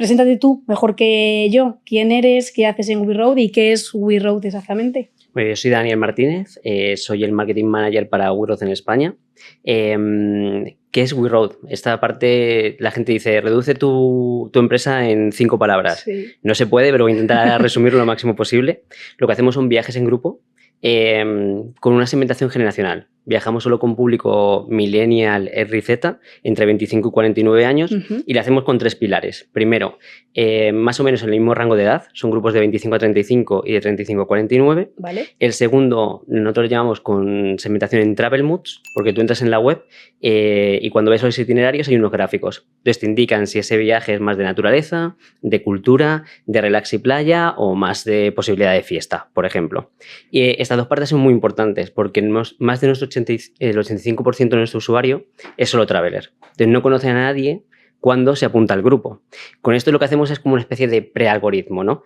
preséntate tú mejor que yo. ¿Quién eres? ¿Qué haces en WeRoad? ¿Y qué es WeRoad exactamente? Bueno, yo soy Daniel Martínez, soy el Marketing Manager para WeRoad en España. ¿Qué es WeRoad? Esta parte, la gente dice, reduce tu empresa en 5 palabras. Sí. No se puede, pero voy a intentar resumirlo lo máximo posible. Lo que hacemos son viajes en grupo con una segmentación generacional. Viajamos solo con público millennial, RZ, entre 25 y 49 años, y lo hacemos con 3 pilares. Primero, más o menos en el mismo rango de edad, son grupos de 25 a 35 y de 35 a 49. Vale. El segundo, nosotros lo llamamos con segmentación en Travel Moods, porque tú entras en la web y cuando ves los itinerarios hay unos gráficos. Entonces te indican si ese viaje es más de naturaleza, de cultura, de relax y playa o más de posibilidad de fiesta, por ejemplo. Y estas 2 partes son muy importantes porque más de el 85% de nuestro usuario es solo traveler. Entonces no conoce a nadie cuando se apunta al grupo. Con esto lo que hacemos es como una especie de prealgoritmo, ¿no?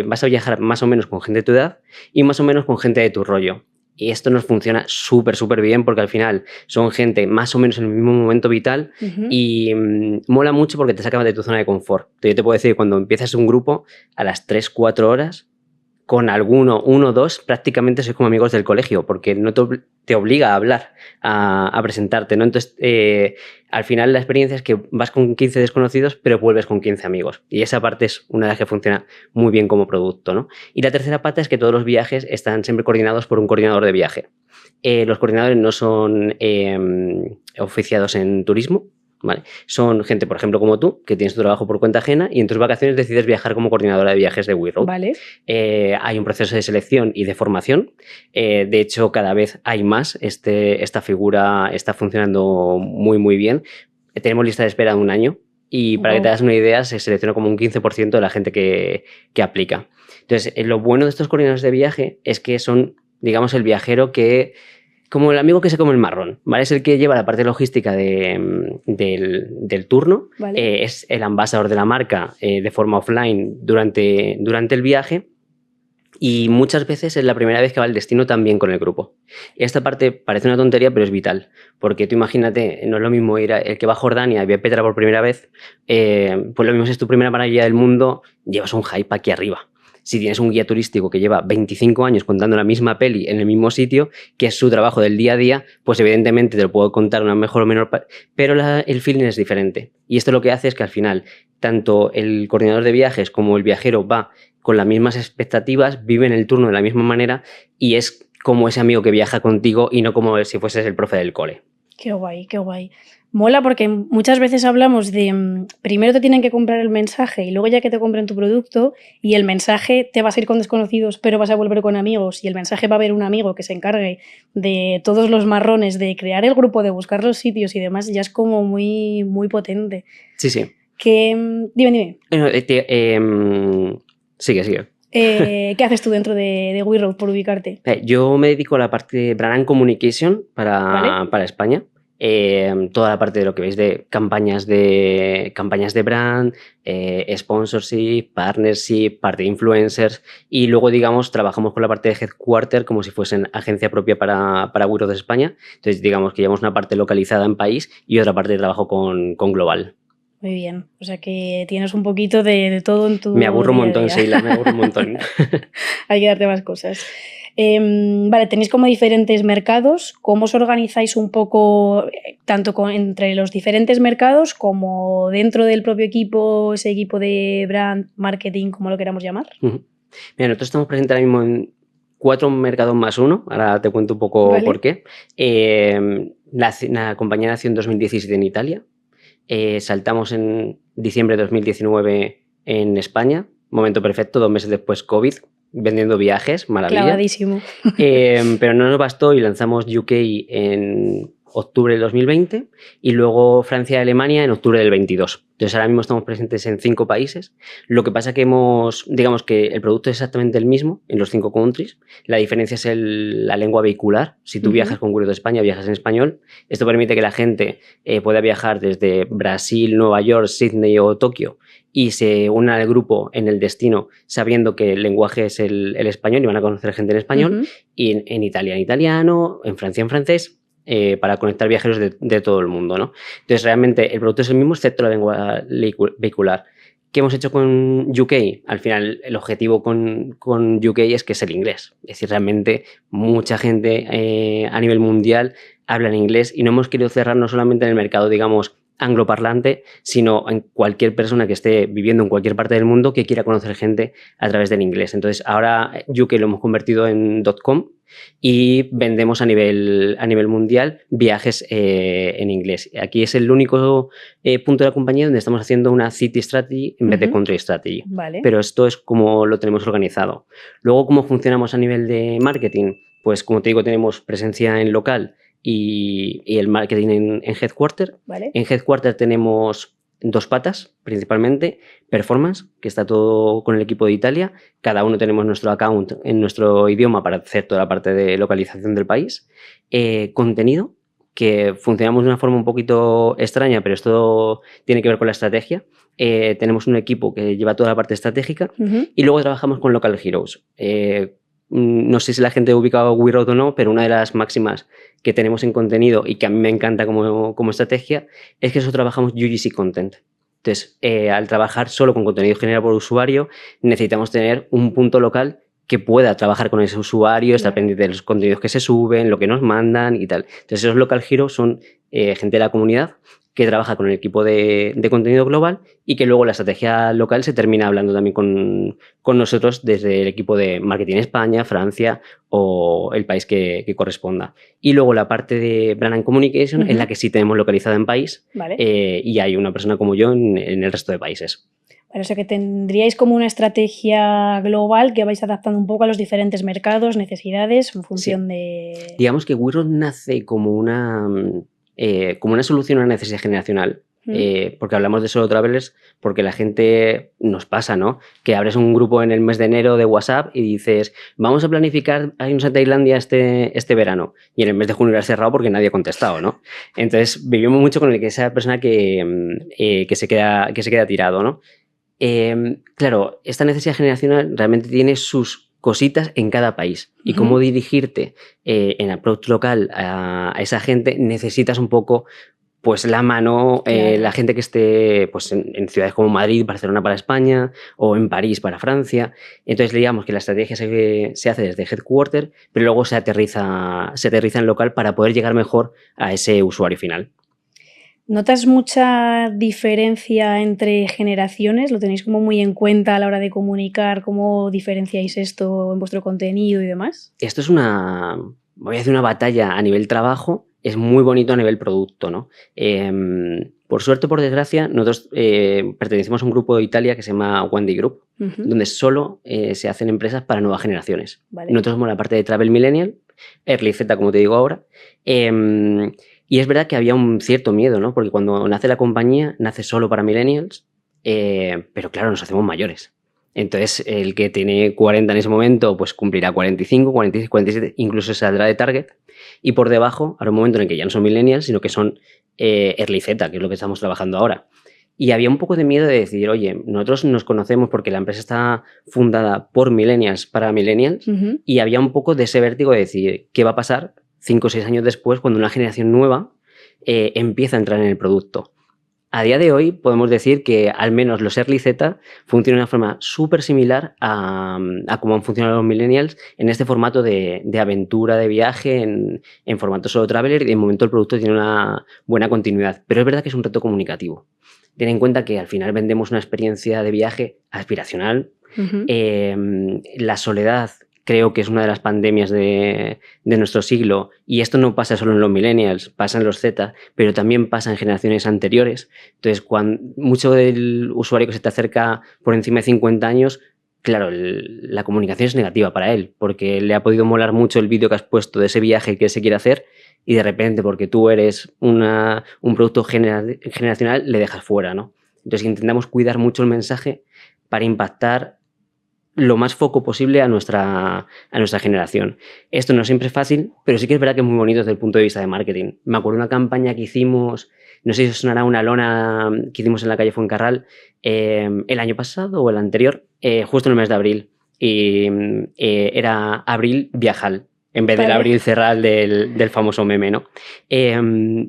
Vas a viajar más o menos con gente de tu edad y más o menos con gente de tu rollo. Y esto nos funciona súper bien porque al final son gente más o menos en el mismo momento vital y mola mucho porque te saca de tu zona de confort. Entonces, yo te puedo decir que cuando empiezas un grupo, a las 3-4 horas, con alguno, 1 o 2, prácticamente sois como amigos del colegio, porque no te obliga a hablar, a presentarte, ¿no? Entonces, al final la experiencia es que vas con 15 desconocidos, pero vuelves con 15 amigos. Y esa parte es una de las que funciona muy bien como producto, ¿no? Y la tercera pata es que todos los viajes están siempre coordinados por un coordinador de viaje. Los coordinadores no son oficiados en turismo, ¿vale? Son gente, por ejemplo, como tú, que tienes tu trabajo por cuenta ajena y en tus vacaciones decides viajar como coordinadora de viajes de WeRoad. Vale. Hay un proceso de selección y de formación. De hecho, cada vez hay más. Esta figura está funcionando muy bien. Tenemos lista de espera de 1 año y para que te hagas una idea, se selecciona como un 15% de la gente que aplica. Entonces, lo bueno de estos coordinadores de viaje es que son, digamos, el viajero que... como el amigo que se come el marrón, ¿vale? Es el que lleva la parte logística del turno, vale. es el ambasador de la marca de forma offline durante el viaje y muchas veces es la primera vez que va al destino también con el grupo. Y esta parte parece una tontería, pero es vital, porque tú imagínate, no es lo mismo ir el que va a Jordania y ve a Petra por primera vez, pues lo mismo si es tu primera maravilla del mundo, llevas un hype aquí arriba. Si tienes un guía turístico que lleva 25 años contando la misma peli en el mismo sitio, que es su trabajo del día a día, pues evidentemente te lo puedo contar una mejor o menor, pero el feeling es diferente. Y esto lo que hace es que al final, tanto el coordinador de viajes como el viajero va con las mismas expectativas, viven el turno de la misma manera y es como ese amigo que viaja contigo y no como si fueses el profe del cole. Qué guay, qué guay. Mola porque muchas veces hablamos de primero te tienen que comprar el mensaje y luego ya que te compren tu producto y el mensaje te vas a ir con desconocidos pero vas a volver con amigos y el mensaje va a haber un amigo que se encargue de todos los marrones, de crear el grupo, de buscar los sitios y demás, ya es como muy potente. Sí. Dime. Sigue. ¿Qué haces tú dentro de WeRoad por ubicarte? Yo me dedico a la parte de Brand and Communication para España. Toda la parte de lo que veis de campañas de brand, sponsorship, partnership, parte de influencers y luego, digamos, trabajamos con la parte de headquarter como si fuesen agencia propia para WeRoad de España. Entonces, digamos que llevamos una parte localizada en país y otra parte de trabajo con global. Muy bien, o sea que tienes un poquito de todo en tu Me aburro un montón, día. Sheila, me aburro un montón. Hay que darte más cosas. Vale, tenéis como diferentes mercados. ¿Cómo os organizáis un poco tanto entre los diferentes mercados como dentro del propio equipo, ese equipo de brand, marketing, como lo queramos llamar? Mira, nosotros estamos presentes ahora mismo en 4 mercados más 1. Ahora te cuento un poco por qué. La compañía nació en 2017 en Italia. Saltamos en diciembre de 2019 en España, momento perfecto, 2 meses después COVID, vendiendo viajes, maravilla. Clavadísimo. Pero no nos bastó y lanzamos UK en octubre del 2020 y luego Francia y Alemania en octubre del 22. Entonces ahora mismo estamos presentes en 5 países. Lo que pasa que digamos que el producto es exactamente el mismo en los 5 countries. La diferencia es la lengua vehicular. Si tú viajas con WeRoad de España, viajas en español. Esto permite que la gente pueda viajar desde Brasil, Nueva York, Sydney o Tokio y se una al grupo en el destino sabiendo que el lenguaje es el español y van a conocer gente en español y en Italia en italiano, en Francia en francés. Para conectar viajeros de todo el mundo, ¿no? Entonces, realmente el producto es el mismo excepto la lengua vehicular. ¿Qué hemos hecho con UK? Al final, el objetivo con UK es que es el inglés. Es decir, realmente mucha gente a nivel mundial habla en inglés y no hemos querido cerrarnos solamente en el mercado, digamos, angloparlante, sino en cualquier persona que esté viviendo en cualquier parte del mundo que quiera conocer gente a través del inglés. Entonces, ahora UK lo hemos convertido en .com y vendemos a nivel mundial viajes en inglés. Aquí es el único punto de la compañía donde estamos haciendo una city strategy en vez de country strategy. Vale. Pero esto es como lo tenemos organizado. Luego, ¿cómo funcionamos a nivel de marketing? Pues como te digo, tenemos presencia en local y el marketing en Headquarter. Vale. En Headquarter tenemos 2 patas, principalmente. Performance, que está todo con el equipo de Italia. Cada uno tenemos nuestro account en nuestro idioma para hacer toda la parte de localización del país. Contenido, que funcionamos de una forma un poquito extraña, pero esto tiene que ver con la estrategia. Tenemos un equipo que lleva toda la parte estratégica y luego trabajamos con Local Heroes. No sé si la gente ha ubicado WeRoad o no, pero una de las máximas que tenemos en contenido y que a mí me encanta como estrategia es que eso trabajamos UGC Content. Entonces, al trabajar solo con contenido generado por usuario, necesitamos tener un punto local que pueda trabajar con ese usuario, estar pendiente de los contenidos que se suben, lo que nos mandan y tal. Entonces, esos Local Heroes son gente de la comunidad que trabaja con el equipo de contenido global y que luego la estrategia local se termina hablando también con nosotros desde el equipo de marketing España, Francia o el país que corresponda. Y luego la parte de Brand and Communication es la que sí tenemos localizada en país. Vale. Y hay una persona como yo en el resto de países. Vale, o sea que tendríais como una estrategia global que vais adaptando un poco a los diferentes mercados, necesidades, en función de... Digamos que WeRoad nace como una solución a una necesidad generacional. Porque hablamos de solo travelers, porque la gente nos pasa, ¿no? Que abres un grupo en el mes de enero de WhatsApp y dices, vamos a planificar irnos a Tailandia este verano. Y en el mes de junio lo has cerrado porque nadie ha contestado, ¿no? Entonces vivimos mucho con esa persona que se queda tirado, ¿no? Claro, esta necesidad generacional realmente tiene sus cositas en cada país y cómo dirigirte en approach local a esa gente necesitas un poco pues la mano, la gente que esté pues, en ciudades como Madrid, Barcelona para España o en París para Francia. Entonces digamos que la estrategia se hace desde Headquarter, pero luego se aterriza en local para poder llegar mejor a ese usuario final. ¿Notas mucha diferencia entre generaciones? ¿Lo tenéis como muy en cuenta a la hora de comunicar? ¿Cómo diferenciáis esto en vuestro contenido y demás? Esto es voy a decir una batalla a nivel trabajo, es muy bonito a nivel producto, ¿no? Por suerte o por desgracia, nosotros pertenecemos a un grupo de Italia que se llama Wendy Group, donde solo se hacen empresas para nuevas generaciones. Vale. Nosotros somos la parte de Travel Millennial, Early Z, como te digo ahora. Y es verdad que había un cierto miedo, ¿no? Porque cuando nace la compañía, nace solo para millennials, pero claro, nos hacemos mayores. Entonces, el que tiene 40 en ese momento, pues cumplirá 45, 46, 47, incluso saldrá de target. Y por debajo, habrá un momento en el que ya no son millennials, sino que son Early Z, que es lo que estamos trabajando ahora. Y había un poco de miedo de decir, oye, nosotros nos conocemos porque la empresa está fundada por millennials para millennials, y había un poco de ese vértigo de decir, ¿qué va a pasar 5 o 6 años después cuando una generación nueva empieza a entrar en el producto? A día de hoy podemos decir que al menos los Early Z funcionan de una forma súper similar a cómo han funcionado los millennials en este formato de aventura, de viaje, en formato solo traveler, y de momento el producto tiene una buena continuidad. Pero es verdad que es un reto comunicativo. Ten en cuenta que al final vendemos una experiencia de viaje aspiracional. La soledad creo que es una de las pandemias de nuestro siglo, y esto no pasa solo en los millennials, pasa en los Z, pero también pasa en generaciones anteriores. Entonces, mucho del usuario que se te acerca por encima de 50 años, claro, la comunicación es negativa para él, porque le ha podido molar mucho el vídeo que has puesto de ese viaje que se quiere hacer, y de repente, porque tú eres un producto generacional, le dejas fuera, ¿no? Entonces, intentamos cuidar mucho el mensaje para impactar lo más foco posible a nuestra generación. Esto no siempre es fácil, pero sí que es verdad que es muy bonito desde el punto de vista de marketing. Me acuerdo de una campaña que hicimos, no sé si os sonará, una lona que hicimos en la calle Fuencarral el año pasado o el anterior, justo en el mes de abril. Y era Abril Viajal, en vez del Abril Cerral del famoso meme, ¿no?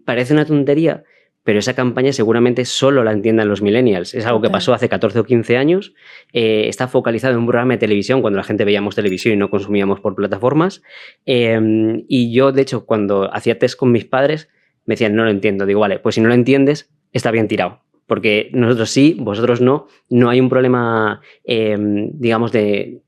Parece una tontería, pero esa campaña seguramente solo la entiendan los millennials. Es algo que pasó hace 14 o 15 años. Está focalizado en un programa de televisión cuando la gente veíamos televisión y no consumíamos por plataformas. Y yo, de hecho, cuando hacía test con mis padres, me decían, no lo entiendo. Digo, vale, pues si no lo entiendes, está bien tirado. Porque nosotros sí, vosotros no. No hay un problema, digamos, de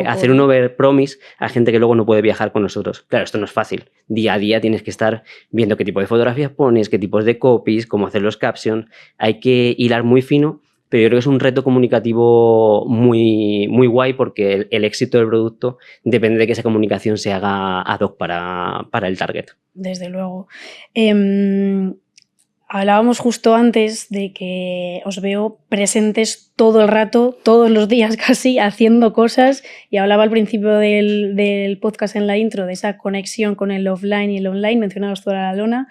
hacer un overpromise a gente que luego no puede viajar con nosotros. Claro, esto no es fácil. Día a día tienes que estar viendo qué tipo de fotografías pones, qué tipos de copies, cómo hacer los captions. Hay que hilar muy fino, pero yo creo que es un reto comunicativo muy, muy guay porque el éxito del producto depende de que esa comunicación se haga ad hoc para el target. Desde luego. Hablábamos justo antes de que os veo presentes todo el rato, todos los días casi, haciendo cosas, y hablaba al principio del podcast en la intro de esa conexión con el offline y el online, mencionabas toda la lona.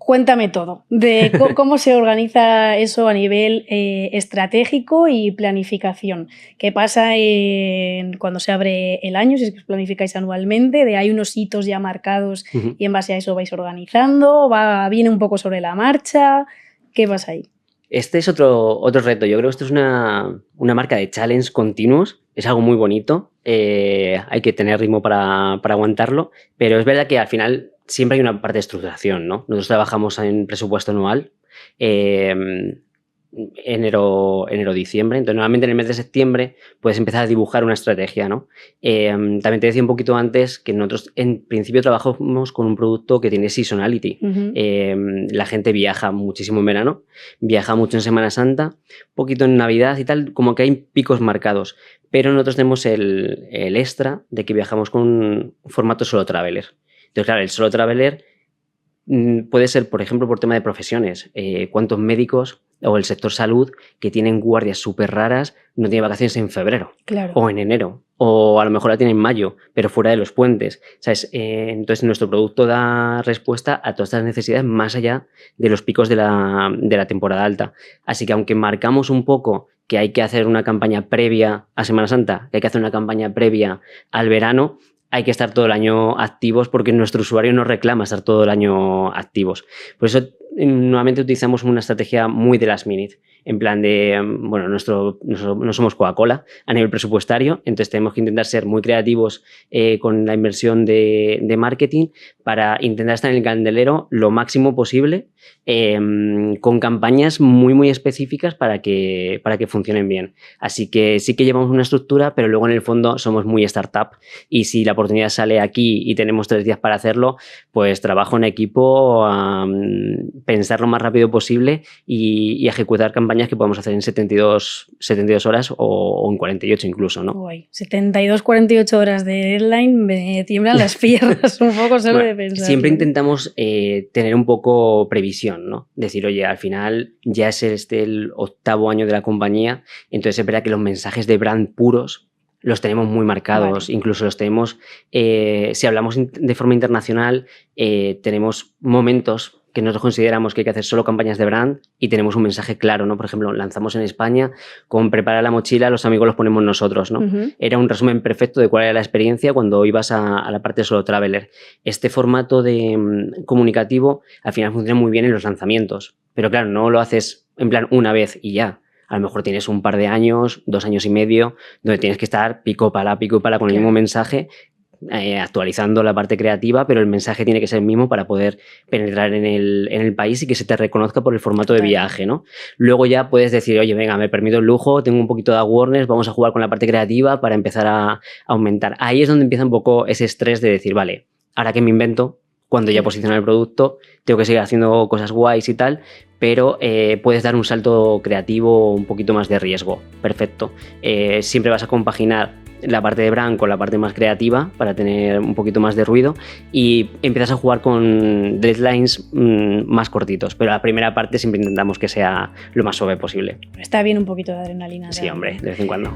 Cuéntame todo, de cómo se organiza eso a nivel estratégico y planificación. ¿Qué pasa cuando se abre el año, si es que os planificáis anualmente? ¿Hay unos hitos ya marcados y en base a eso vais organizando? ¿Viene un poco sobre la marcha? ¿Qué pasa ahí? Este es otro reto. Yo creo que esto es una marca de challenge continuos. Es algo muy bonito. Hay que tener ritmo para aguantarlo. Pero es verdad que al final siempre hay una parte de estructuración, ¿no? Nosotros trabajamos en presupuesto anual. Enero, diciembre. Entonces, normalmente en el mes de septiembre puedes empezar a dibujar una estrategia, ¿no? También te decía un poquito antes que nosotros en principio trabajamos con un producto que tiene seasonality. La gente viaja muchísimo en verano, viaja mucho en Semana Santa, un poquito en Navidad y tal, como que hay picos marcados. Pero nosotros tenemos el extra de que viajamos con un formato solo traveler. Entonces, claro, el solo traveler puede ser, por ejemplo, por tema de profesiones. ¿Cuántos médicos o el sector salud que tienen guardias súper raras no tienen vacaciones en febrero? Claro. O en enero? O a lo mejor la tienen en mayo, pero fuera de los puentes. ¿Sabes? Entonces, nuestro producto da respuesta a todas estas necesidades más allá de los picos de la temporada alta. Así que aunque marcamos un poco que hay que hacer una campaña previa a Semana Santa, que hay que hacer una campaña previa al verano, hay que estar todo el año activos porque nuestro usuario nos reclama estar todo el año activos. Por eso nuevamente utilizamos una estrategia muy de last minute. En plan de, bueno, no somos Coca-Cola a nivel presupuestario, entonces tenemos que intentar ser muy creativos con la inversión de marketing para intentar estar en el candelero lo máximo posible con campañas muy, muy específicas para que funcionen bien. Así que sí que llevamos una estructura, pero luego en el fondo somos muy startup y si la oportunidad sale aquí y tenemos 3 días para hacerlo, pues trabajo en equipo, pensar lo más rápido posible y ejecutar campañas que podemos hacer en 72 horas o en 48 incluso, ¿no? Guay. 72, 48 horas de deadline, me tiemblan las piernas un poco solo de pensar. Siempre intentamos tener un poco previsión, ¿no? Decir, oye, al final ya es el 8º año de la compañía, entonces es verdad que los mensajes de brand puros los tenemos muy marcados, vale. Incluso los tenemos, si hablamos de forma internacional, tenemos momentos que nosotros consideramos que hay que hacer solo campañas de brand y tenemos un mensaje claro, ¿no? Por ejemplo, lanzamos en España con prepara la mochila, los amigos los ponemos nosotros, ¿no? Era un resumen perfecto de cuál era la experiencia cuando ibas a la parte de solo traveler. Este formato de comunicativo al final funciona muy bien en los lanzamientos, pero claro, no lo haces en plan una vez y ya. A lo mejor tienes un par de años, 2 años y medio, donde tienes que estar pico pala con el mismo mensaje, actualizando la parte creativa, pero el mensaje tiene que ser el mismo para poder penetrar en el país y que se te reconozca por el formato de viaje, ¿no? Luego ya puedes decir, oye, venga, me permito el lujo, tengo un poquito de awareness, vamos a jugar con la parte creativa para empezar a aumentar. Ahí es donde empieza un poco ese estrés de decir, vale, ¿ahora qué me invento? Cuando ya posiciona el producto, tengo que seguir haciendo cosas guays y tal, pero puedes dar un salto creativo un poquito más de riesgo. Perfecto. Siempre vas a compaginar la parte de brand con la parte más creativa para tener un poquito más de ruido y empiezas a jugar con deadlines más cortitos, pero la primera parte siempre intentamos que sea lo más suave posible. Está bien un poquito de adrenalina. Sí, hombre, de vez en cuando.